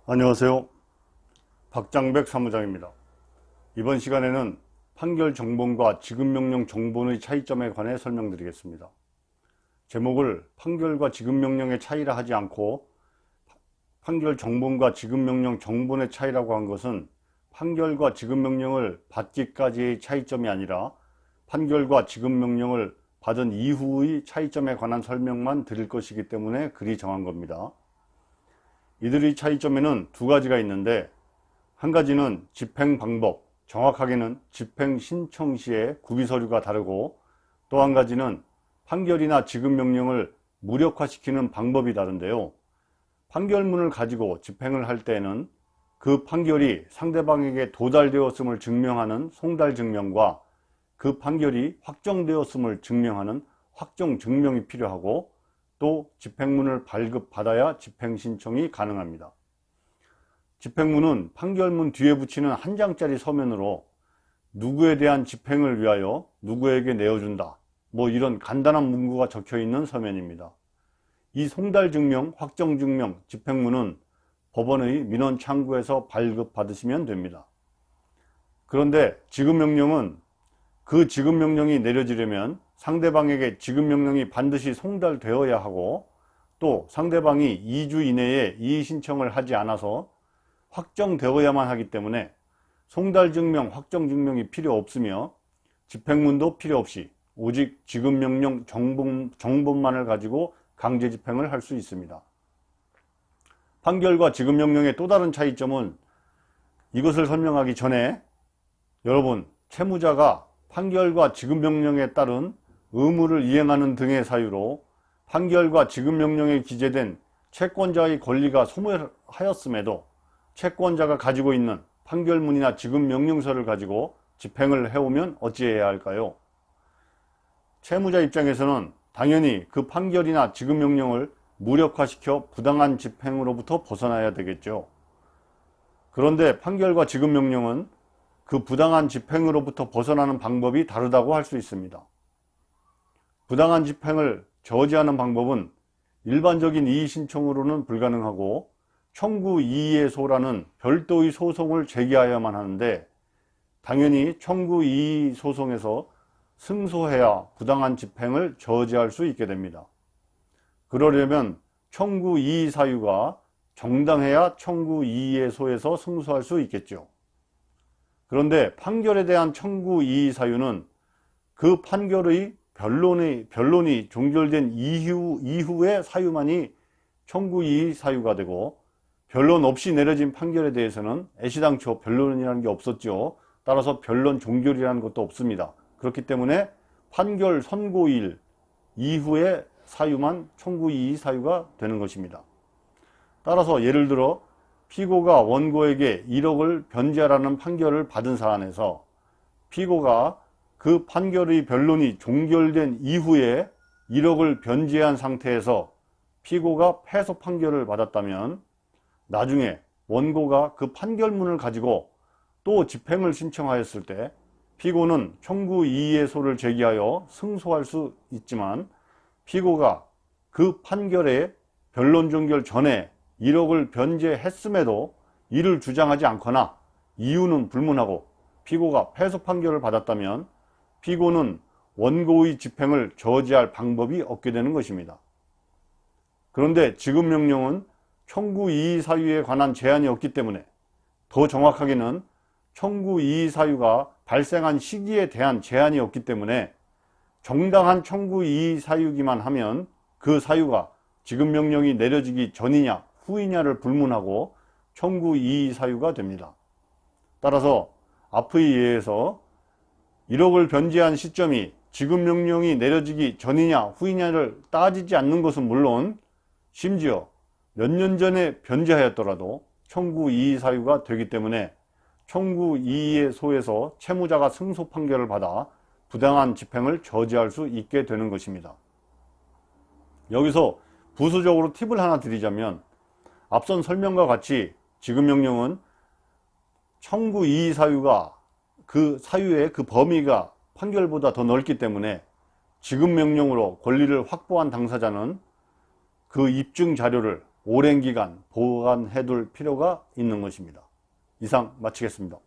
안녕하세요. 박장백 사무장입니다. 이번 시간에는 판결 정본과 지급명령 정본의 차이점에 관해 설명드리겠습니다. 제목을 판결과 지급명령의 차이라 하지 않고 판결 정본과 지급명령 정본의 차이라고 한 것은 판결과 지급명령을 받기까지의 차이점이 아니라 판결과 지급명령을 받은 이후의 차이점에 관한 설명만 드릴 것이기 때문에 그리 정한 겁니다. 이들의 차이점에는 두 가지가 있는데, 한 가지는 집행 방법, 정확하게는 집행 신청 시의 구비서류가 다르고, 또 한 가지는 판결이나 지급명령을 무력화시키는 방법이 다른데요. 판결문을 가지고 집행을 할 때에는 그 판결이 상대방에게 도달되었음을 증명하는 송달증명과 그 판결이 확정되었음을 증명하는 확정증명이 필요하고, 또 집행문을 발급받아야 집행신청이 가능합니다. 집행문은 판결문 뒤에 붙이는 한 장짜리 서면으로 누구에 대한 집행을 위하여 누구에게 내어준다, 이런 간단한 문구가 적혀 있는 서면입니다. 이 송달증명, 확정증명, 집행문은 법원의 민원 창구에서 발급받으시면 됩니다. 그런데 지급명령은 그 지급명령이 내려지려면 상대방에게 지급명령이 반드시 송달되어야 하고, 또 상대방이 2주 이내에 이의신청을 하지 않아서 확정되어야만 하기 때문에 송달증명, 확정증명이 필요 없으며 집행문도 필요 없이 오직 지급명령 정본만을 가지고 강제집행을 할 수 있습니다. 판결과 지급명령의 또 다른 차이점은, 이것을 설명하기 전에 여러분, 채무자가 판결과 지급명령에 따른 의무를 이행하는 등의 사유로 판결과 지급명령에 기재된 채권자의 권리가 소멸하였음에도 채권자가 가지고 있는 판결문이나 지급명령서를 가지고 집행을 해오면 어찌해야 할까요? 채무자 입장에서는 당연히 그 판결이나 지급명령을 무력화시켜 부당한 집행으로부터 벗어나야 되겠죠. 그런데 판결과 지급명령은 그 부당한 집행으로부터 벗어나는 방법이 다르다고 할 수 있습니다. 부당한 집행을 저지하는 방법은 일반적인 이의신청으로는 불가능하고 청구이의소라는 별도의 소송을 제기하여야만 하는데, 당연히 청구이의 소송에서 승소해야 부당한 집행을 저지할 수 있게 됩니다. 그러려면 청구이의 사유가 정당해야 청구이의소에서 승소할 수 있겠죠. 그런데 판결에 대한 청구이의 사유는 그 판결의 변론이 종결된 이후의 사유만이 청구이의 사유가 되고, 변론 없이 내려진 판결에 대해서는 애시당초 변론이라는 게 없었죠. 따라서 변론 종결이라는 것도 없습니다. 그렇기 때문에 판결 선고일 이후의 사유만 청구이의 사유가 되는 것입니다. 따라서 예를 들어 피고가 원고에게 1억을 변제하라는 판결을 받은 사안에서 피고가 그 판결의 변론이 종결된 이후에 1억을 변제한 상태에서 피고가 패소 판결을 받았다면, 나중에 원고가 그 판결문을 가지고 또 집행을 신청하였을 때 피고는 청구이의소를 제기하여 승소할 수 있지만, 피고가 그 판결의 변론 종결 전에 1억을 변제했음에도 이를 주장하지 않거나 이유는 불문하고 피고가 패소 판결을 받았다면 피고는 원고의 집행을 저지할 방법이 없게 되는 것입니다. 그런데 지급명령은 청구이의 사유에 관한 제한이 없기 때문에, 더 정확하게는 청구이의 사유가 발생한 시기에 대한 제한이 없기 때문에 정당한 청구이의 사유기만 하면 그 사유가 지급명령이 내려지기 전이냐 후이냐를 불문하고 청구이의 사유가 됩니다. 따라서 앞의 예에서 1억을 변제한 시점이 지급명령이 내려지기 전이냐 후이냐를 따지지 않는 것은 물론, 심지어 몇 년 전에 변제하였더라도 청구이의 사유가 되기 때문에 청구이의소에서 채무자가 승소 판결을 받아 부당한 집행을 저지할 수 있게 되는 것입니다. 여기서 부수적으로 팁을 하나 드리자면, 앞선 설명과 같이 지급명령은 청구이의 사유가 그 사유의 그 범위가 판결보다 더 넓기 때문에 지급명령으로 권리를 확보한 당사자는 그 입증 자료를 오랜 기간 보관해 둘 필요가 있는 것입니다. 이상 마치겠습니다.